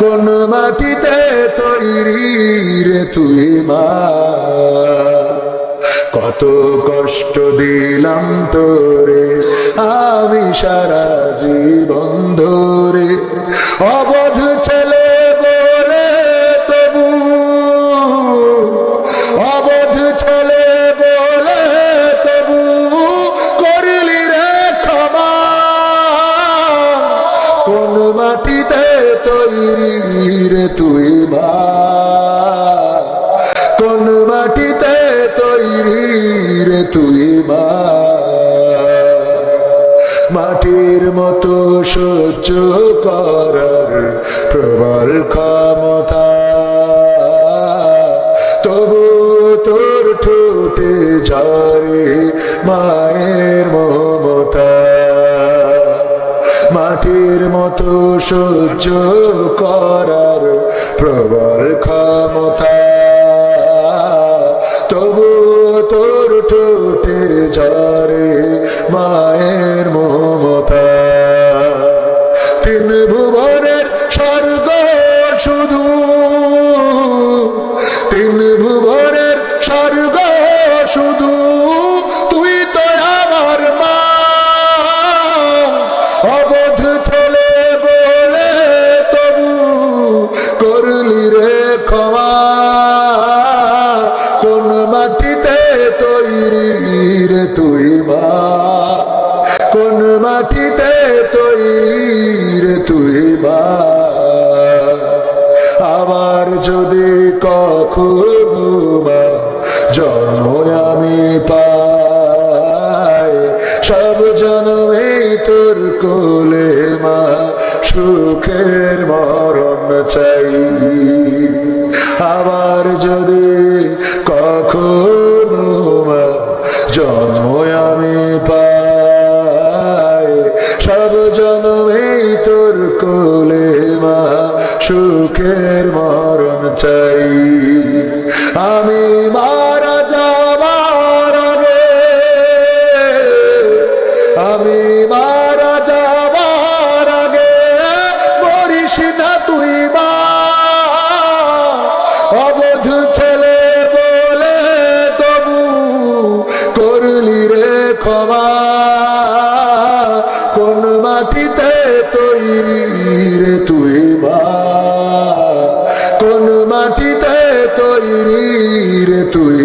কোন মাটিতে তৈরি রে তুই মা কত কষ্ট দিলাম তোরে আমি সারা জীবন ধরে অবধ ছেলে বলে তবু অবধ ছেলে বলে তবু করলি রে ক্ষমা কোন মাটিতে তৈরি রে তুই মা কোন মাটিতে তৈরি রে তুই মা মাটির মতো সহ্য করার প্রবল ক্ষমতা তবু তোর ঠোঁটে ঝরে মায়ের মমতা মাটির মতো সহ্য করার প্রবল ক্ষমতা তবু তোর ঠোঁটে ঝরে মায়ের মমতা তিন ভুবনের স্বর্গ শুধু তিন ভুবনের স্বর্গ শুধু তুই তো আমার মা অবধ ছেলে বলে তবু করলি রে ক্ষমা কোন মাটিতে তৈরি রে তুই মা কোন মাটিতে তৈরি রে তুই মা আবার যদি কখনো মা জন্ম আমি পাই সব জন্মেই তোর কোলে মা সুখের মরণ চাই আবার যদি কখনো মা জন্ম আমি পাই সব জন্মেই তোর কোলে মা সুখের মরণ চাই আমি মারা যাবার আগে আমি মারা যাবার আগে মরিস না তুই মা অবধ ছেলে বলে তবু করলি রে ক্ষমা কোন মাটিতে তৈরি রে তুই মা কোন মাটিতে তৈরি রে তুই